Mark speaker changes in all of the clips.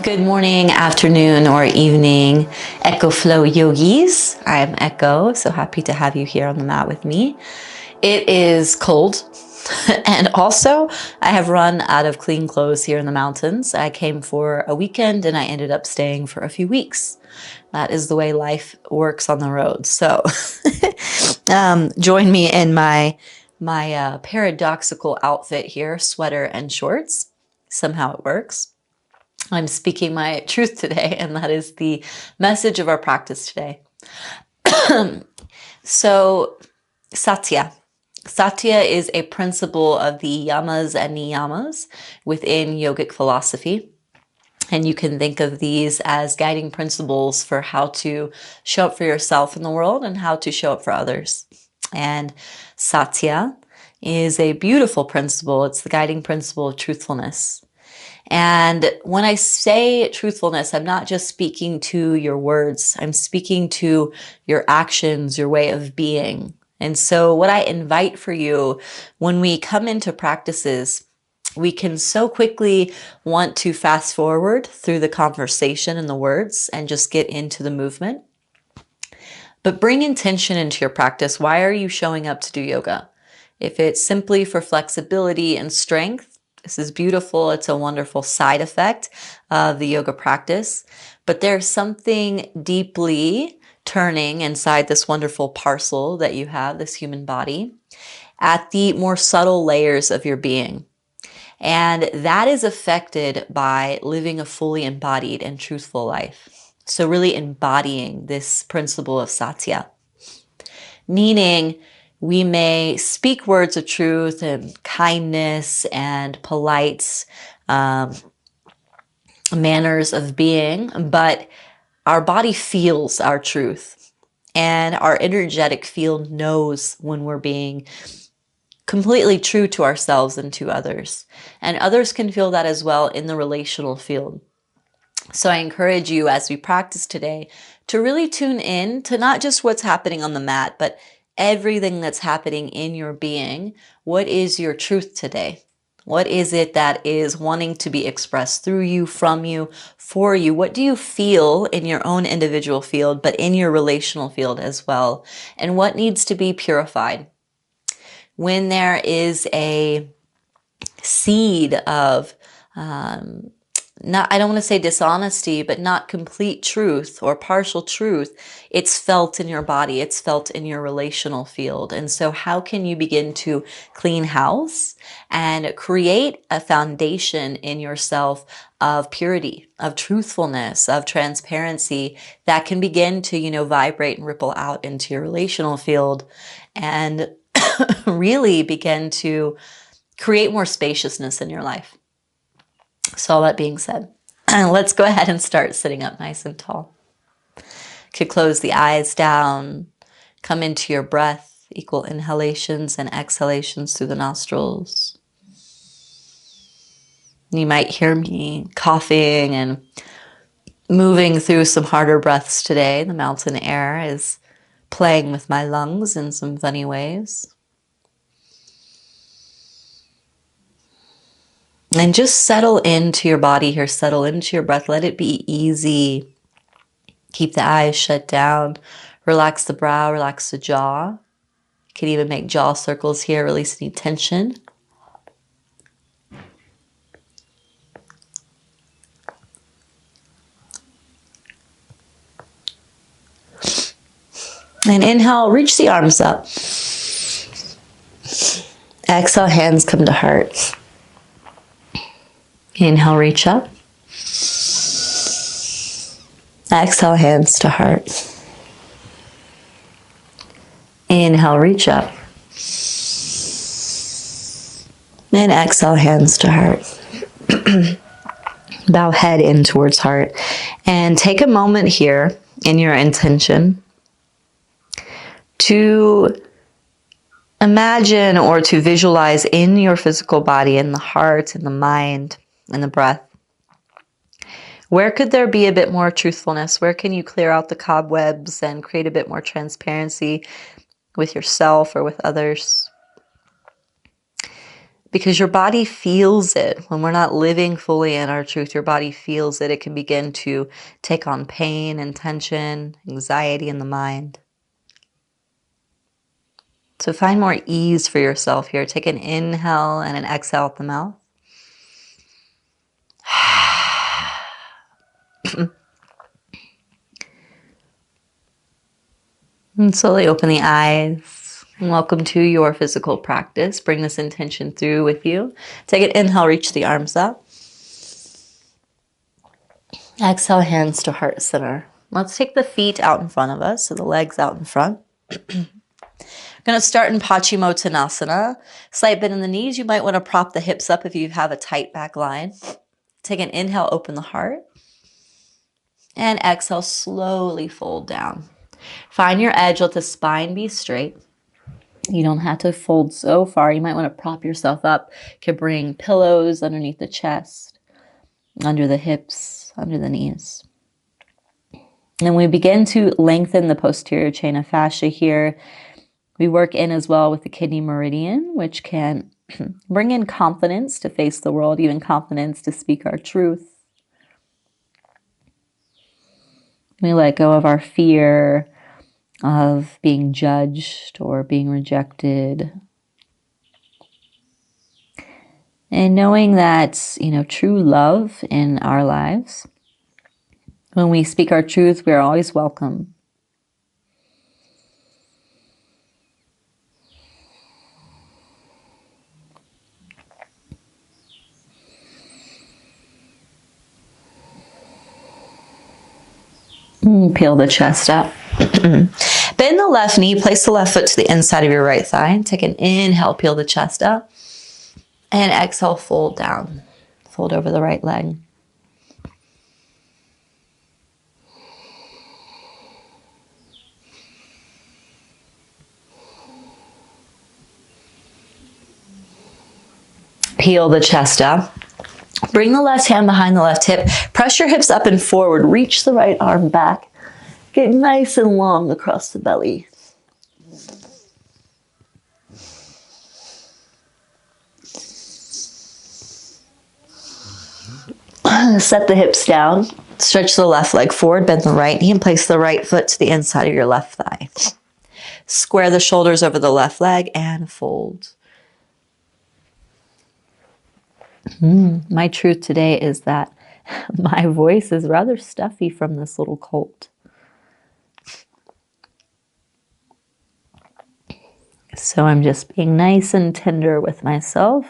Speaker 1: Good morning, afternoon, or evening, Echo Flow Yogis. I'm Echo, so happy to have you here on the mat with me. It is cold, and also I have run out of clean clothes here in the mountains. I came for a weekend and I ended up staying for a few weeks. That is the way life works on the road. So join me in my paradoxical outfit here, sweater and shorts. Somehow it works. I'm speaking my truth today, and that is the message of our practice today. So, Satya. Satya is a principle of the Yamas and Niyamas within yogic philosophy. And you can think of these as guiding principles for how to show up for yourself in the world and how to show up for others. And Satya is a beautiful principle. It's the guiding principle of truthfulness. And when I say truthfulness, I'm not just speaking to your words. I'm speaking to your actions, your way of being. And so what I invite for you when we come into practices, we can so quickly want to fast forward through the conversation and the words and just get into the movement. But bring intention into your practice. Why are you showing up to do yoga? If it's simply for flexibility and strength, this is beautiful. It's a wonderful side effect of the yoga practice. But there's something deeply turning inside this wonderful parcel that you have, this human body, at the more subtle layers of your being. And that is affected by living a fully embodied and truthful life. So really embodying this principle of Satya. Meaning, we may speak words of truth and kindness and polite manners of being, but our body feels our truth. And our energetic field knows when we're being completely true to ourselves and to others. And others can feel that as well in the relational field. So I encourage you as we practice today to really tune in to not just what's happening on the mat, but everything that's happening in your being. What is your truth today? What is it that is wanting to be expressed through you, from you, for you? What do you feel in your own individual field, but in your relational field as well? And what needs to be purified? When there is a seed of I don't want to say dishonesty, but not complete truth or partial truth, it's felt in your body, it's felt in your relational field. And so how can you begin to clean house and create a foundation in yourself of purity, of truthfulness, of transparency that can begin to, vibrate and ripple out into your relational field and really begin to create more spaciousness in your life. So all that being said, let's go ahead and start sitting up nice and tall. Could close the eyes down, come into your breath, equal inhalations and exhalations through the nostrils. You might hear me coughing and moving through some harder breaths today. The mountain air is playing with my lungs in some funny ways. And just settle into your body here, settle into your breath. Let it be easy. Keep the eyes shut down. Relax the brow, relax the jaw. You can even make jaw circles here, release any tension. And inhale, reach the arms up. Exhale, hands come to heart. Inhale, reach up. Exhale, hands to heart. Inhale, reach up. And exhale, hands to heart. Bow head in towards heart. And take a moment here in your intention to imagine or to visualize in your physical body, in the heart, in the mind, in the breath. Where could there be a bit more truthfulness? Where can you clear out the cobwebs and create a bit more transparency with yourself or with others? because your body feels it. When we're not living fully in our truth, your body feels it. It can begin to take on pain and tension, anxiety in the mind. So find more ease for yourself here. Take an inhale and an exhale out the mouth. And slowly open the eyes. Welcome to your physical practice. Bring this intention through with you. Take an inhale, reach the arms up. Exhale, hands to heart center. Let's take the feet out in front of us, so the legs out in front. Going to start in Paschimottanasana. Slight bend in the knees. You might want to prop the hips up if you have a tight back line. Take an inhale, open the heart. And exhale, slowly fold down. Find your edge, let the spine be straight. You don't have to fold so far. You might want to prop yourself up. You could bring pillows underneath the chest, under the hips, under the knees. And we begin to lengthen the posterior chain of fascia here. We work in as well with the kidney meridian, which can bring in confidence to face the world, even confidence to speak our truth. We let go of our fear of being judged or being rejected. And knowing that, true love in our lives, when we speak our truth, we are always welcome. Peel the chest up. Bend the left knee, place the left foot to the inside of your right thigh. Take an inhale, peel the chest up. And exhale, fold down. Fold over the right leg. Peel the chest up. Bring the left hand behind the left hip. Press your hips up and forward. Reach the right arm back. Get nice and long across the belly. Set the hips down. Stretch the left leg forward. Bend the right knee and place the right foot to the inside of your left thigh. Square the shoulders over the left leg and fold. My truth today is that my voice is rather stuffy from this little cold. So I'm just being nice and tender with myself.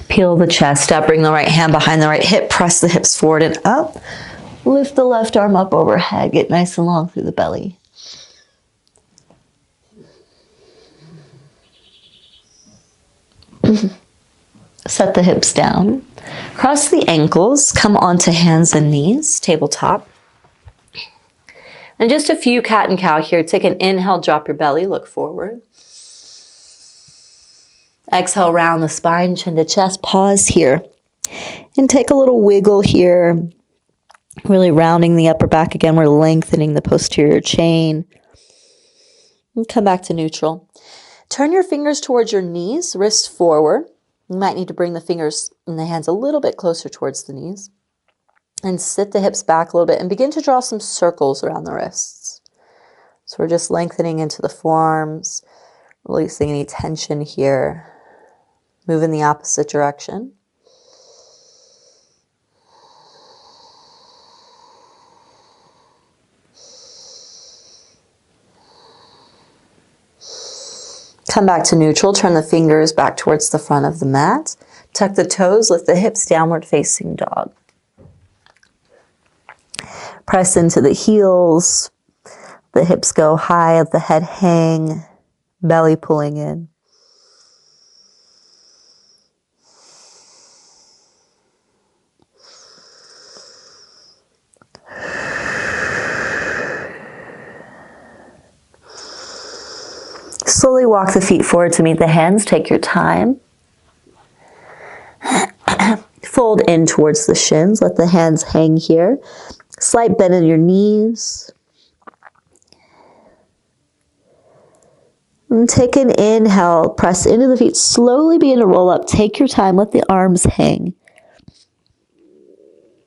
Speaker 1: Peel the chest up, bring the right hand behind the right hip, press the hips forward and up. Lift the left arm up overhead, get nice and long through the belly. Set the hips down. Cross the ankles, come onto hands and knees, tabletop. And just a few cat and cow here. Take an inhale, drop your belly, look forward. Exhale, round the spine, chin to chest. Pause here. And take a little wiggle here. Really rounding the upper back again. We're lengthening the posterior chain. And come back to neutral. Turn your fingers towards your knees, wrists forward. You might need to bring the fingers and the hands a little bit closer towards the knees. And sit the hips back a little bit and begin to draw some circles around the wrists. So we're just lengthening into the forearms, releasing any tension here. Move in the opposite direction. Come back to neutral. Turn the fingers back towards the front of the mat. Tuck the toes, lift the hips, downward facing dog. Press into the heels. The hips go high, let the head hang, belly pulling in. Slowly walk the feet forward to meet the hands. Take your time. Fold in towards the shins. Let the hands hang here. Slight bend in your knees. And take an inhale. Press into the feet. Slowly begin to roll up. Take your time. Let the arms hang.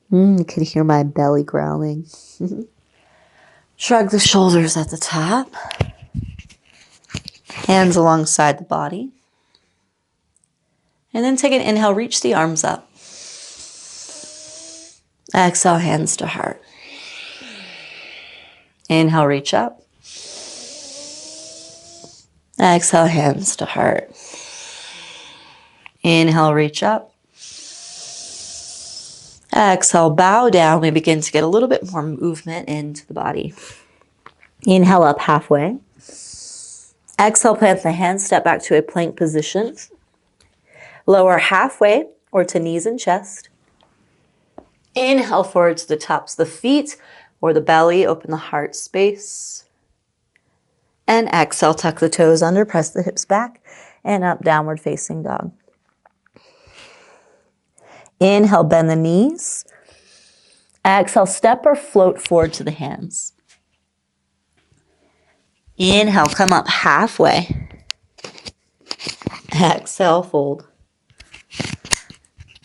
Speaker 1: You can hear my belly growling. Shrug the shoulders at the top. Hands alongside the body. And then take an inhale. Reach the arms up. Exhale, hands to heart. Inhale, reach up. Exhale, hands to heart. Inhale, reach up. Exhale, bow down. We begin to get a little bit more movement into the body. Inhale up halfway. Exhale, plant the hands, step back to a plank position. Lower halfway or to knees and chest. Inhale forward to the tops of the feet or the belly. Open the heart space. And exhale, tuck the toes under, press the hips back, and up, downward facing dog. Inhale, bend the knees. Exhale, step or float forward to the hands. Inhale, come up halfway. Exhale, fold.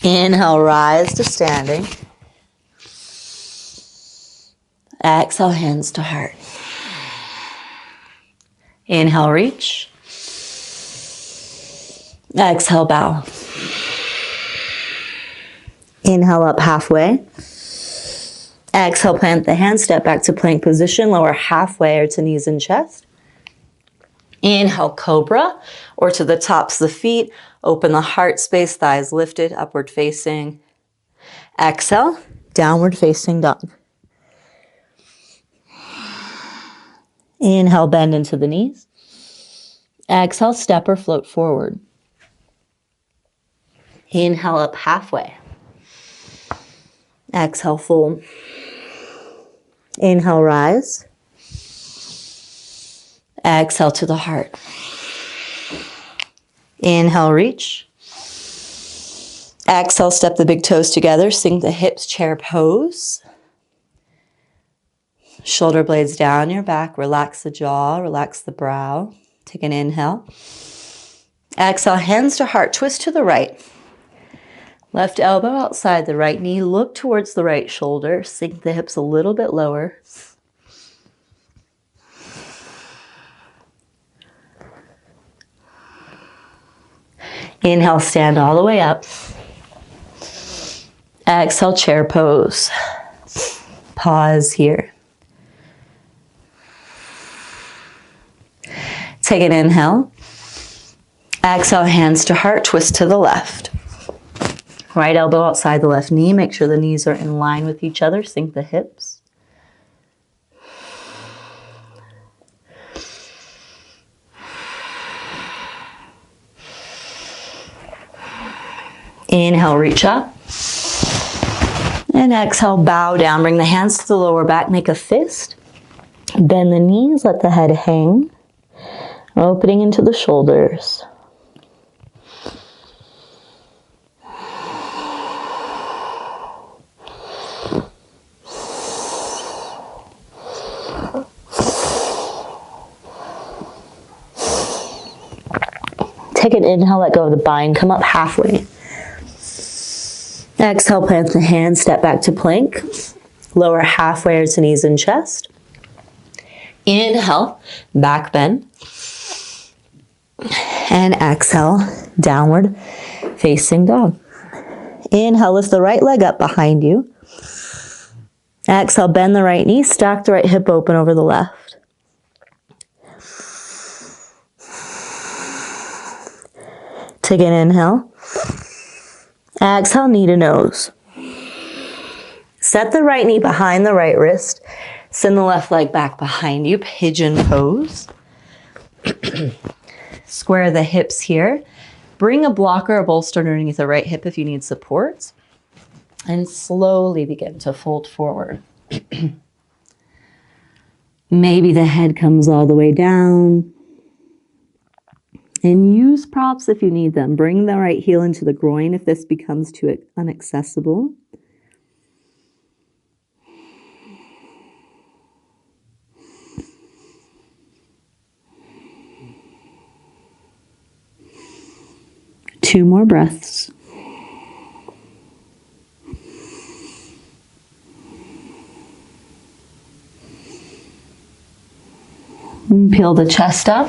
Speaker 1: Inhale, rise to standing. Exhale, hands to heart. Inhale, reach. Exhale, bow. Inhale up halfway. Exhale, plant the hands, step back to plank position, lower halfway or to knees and chest. Inhale, cobra, or to the tops of the feet. Open the heart space, thighs lifted, upward facing. Exhale, downward facing dog. Inhale, bend into the knees. Exhale, step or float forward. Inhale up halfway. Exhale, fold. Inhale, rise. Exhale to the heart. Inhale, reach. Exhale, step the big toes together, sink the hips, chair pose. Shoulder blades down your back, relax the jaw, relax the brow. Take an inhale. Exhale, hands to heart, twist to the right. Left elbow outside the right knee, look towards the right shoulder, sink the hips a little bit lower. Inhale, stand all the way up. Exhale, chair pose. Pause here. Take an inhale. Exhale, hands to heart, twist to the left. Right elbow outside the left knee. Make sure the knees are in line with each other. Sink the hips. Inhale, reach up. And exhale, bow down. Bring the hands to the lower back. Make a fist. Bend the knees. Let the head hang. Opening into the shoulders. Take an inhale, let go of the bind, come up halfway. Exhale, plant the hands, step back to plank. Lower halfway or to knees and chest. Inhale, back bend. And exhale, downward facing dog. Inhale, lift the right leg up behind you. Exhale, bend the right knee, stack the right hip open over the left. Take an inhale. Exhale, knee to nose. Set the right knee behind the right wrist. Send the left leg back behind you. Pigeon pose. Square the hips here. Bring a blocker or bolster underneath the right hip if you need support. And slowly begin to fold forward. Maybe the head comes all the way down. And use props if you need them. Bring the right heel into the groin if this becomes too inaccessible. Two more breaths. And peel the chest up.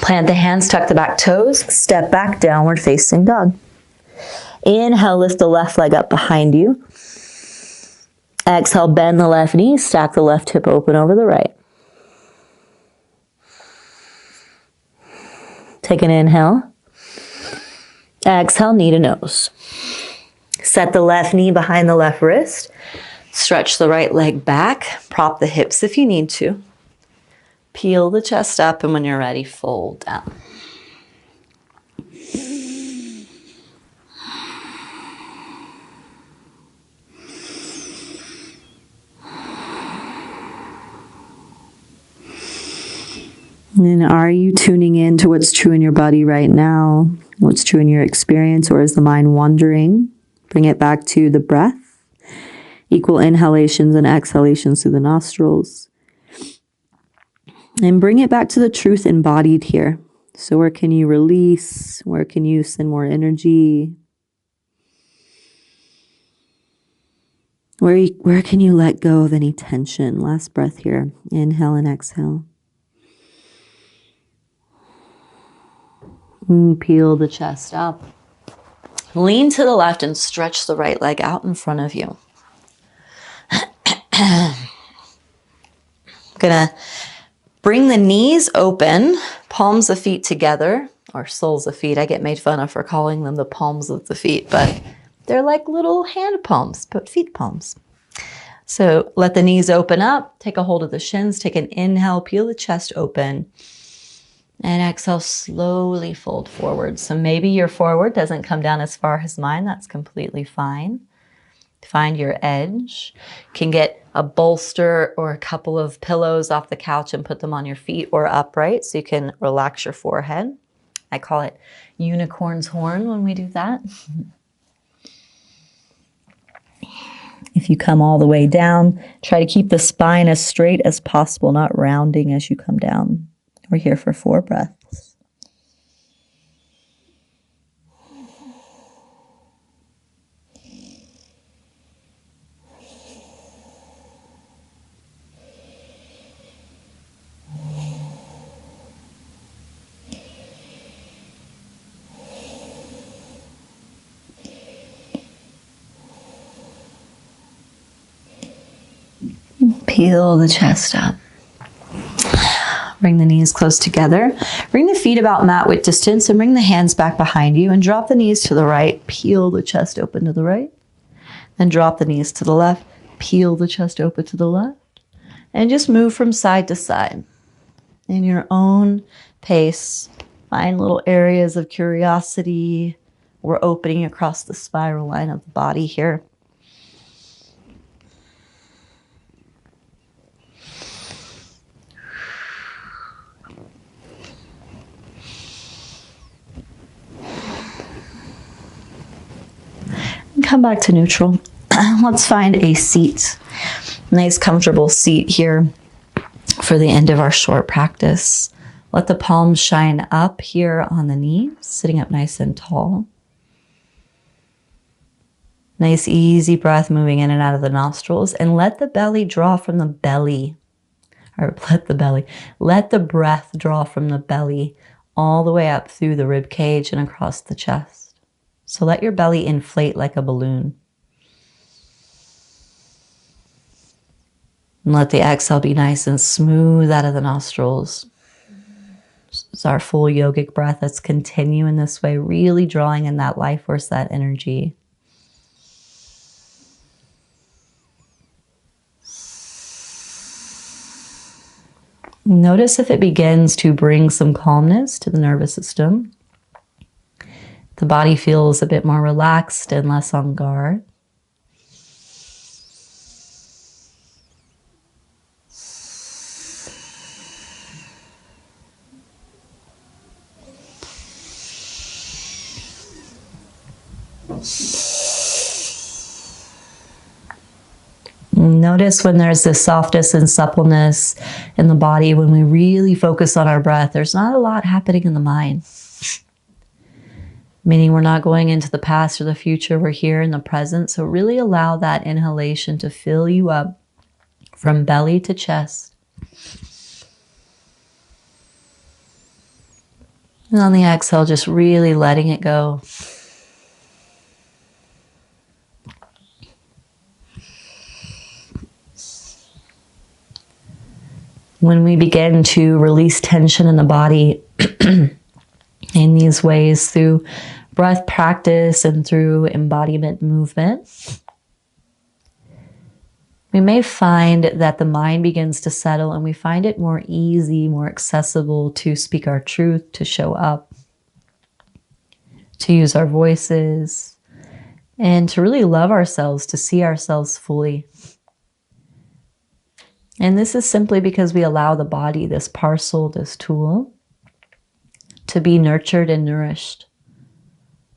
Speaker 1: Plant the hands, tuck the back toes, step back, downward facing dog. Inhale, lift the left leg up behind you. Exhale, bend the left knee, stack the left hip open over the right. Take an inhale. Exhale, knee to nose. Set the left knee behind the left wrist. Stretch the right leg back. Prop the hips if you need to. Peel the chest up, and when you're ready, fold down. And are you tuning in to what's true in your body right now? What's true in your experience, or is the mind wandering? Bring it back to the breath. Equal inhalations and exhalations through the nostrils. And bring it back to the truth embodied here. So where can you release? Where can you send more energy? Where can you let go of any tension? Last breath here. Inhale and exhale. And peel the chest up. Lean to the left and stretch the right leg out in front of you. Gonna bring the knees open, palms of feet together, or soles of feet. I get made fun of for calling them the palms of the feet, but they're like little hand palms, but feet palms. So let the knees open up, take a hold of the shins, take an inhale, peel the chest open, and exhale, slowly fold forward. So maybe your forward doesn't come down as far as mine. That's completely fine. Find your edge. You can get a bolster or a couple of pillows off the couch and put them on your feet or upright so you can relax your forehead. I call it unicorn's horn when we do that. If you come all the way down, try to keep the spine as straight as possible, not rounding as you come down. We're here for 4 breaths. Peel the chest up. Bring the knees close together. Bring the feet about mat width distance and bring the hands back behind you and drop the knees to the right. Peel the chest open to the right. Then drop the knees to the left. Peel the chest open to the left. And just move from side to side. In your own pace, find little areas of curiosity. We're opening across the spiral line of the body here. Come back to neutral. Let's find a seat. Nice comfortable seat here for the end of our short practice. Let the palms shine up here on the knees, sitting up nice and tall. Nice easy breath moving in and out of the nostrils, and let the belly draw from the belly. Or let the breath draw from the belly all the way up through the rib cage and across the chest. So let your belly inflate like a balloon. And let the exhale be nice and smooth out of the nostrils. It's our full yogic breath. Let's continue in this way, really drawing in that life force, that energy. Notice if it begins to bring some calmness to the nervous system. The body feels a bit more relaxed and less on guard. Notice when there's this softness and suppleness in the body, when we really focus on our breath, there's not a lot happening in the mind. Meaning we're not going into the past or the future, we're here in the present. So really allow that inhalation to fill you up from belly to chest. And on the exhale, just really letting it go. When we begin to release tension in the body in these ways through breath practice and through embodiment movement, we may find that the mind begins to settle and we find it more easy, more accessible to speak our truth, to show up, to use our voices, and to really love ourselves, to see ourselves fully. And this is simply because we allow the body, this parcel, this tool, to be nurtured and nourished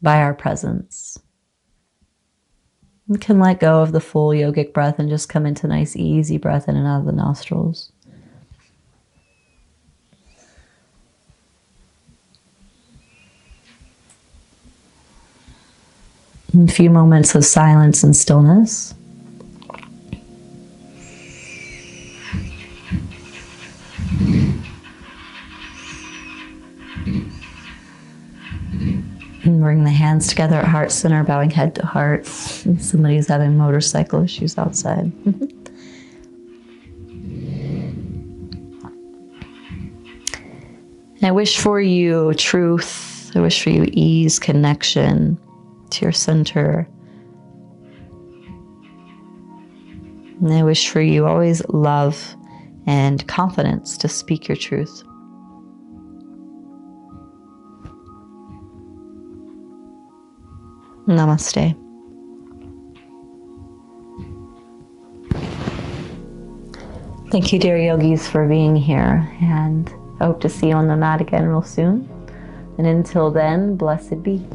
Speaker 1: by our presence. We can let go of the full yogic breath and just come into nice, easy breath in and out of the nostrils. A few moments of silence and stillness. And bring the hands together at heart center, bowing head to heart. Somebody's having motorcycle issues outside. I wish for you truth. I wish for you ease, connection to your center. And I wish for you always love and confidence to speak your truth. Namaste. Thank you, dear yogis, for being here, and I hope to see you on the mat again real soon. And until then, blessed be.